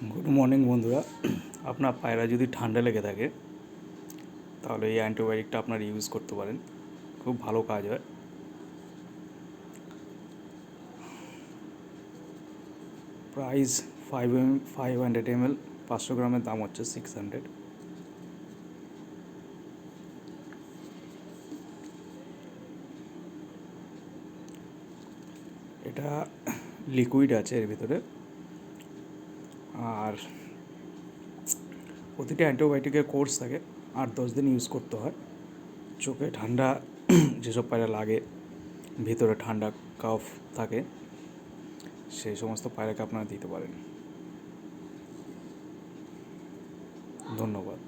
Good morning বন্ধুরা। আপনার পায়রা যদি ঠান্ডা লেগে থাকে তাহলে এই অ্যান্টিবায়োটিকটা আপনারা ইউজ করতে পারেন, খুব ভালো কাজ হয়। প্রাইস 500 ml 500 গ্রামের দাম হচ্ছে 600। এটা লিকুইড আছে এর ভিতরে। আর প্রতিটা অ্যান্টিবায়োটিকের কোর্স থাকে, 8-10 দিন ইউজ করতে হয়। চোখে ঠান্ডা যেসব পায়রা লাগে, ভিতরে ঠান্ডা কাফ থাকে, সেই সমস্ত পায়রাকে আপনারা দিতে পারেন। ধন্যবাদ।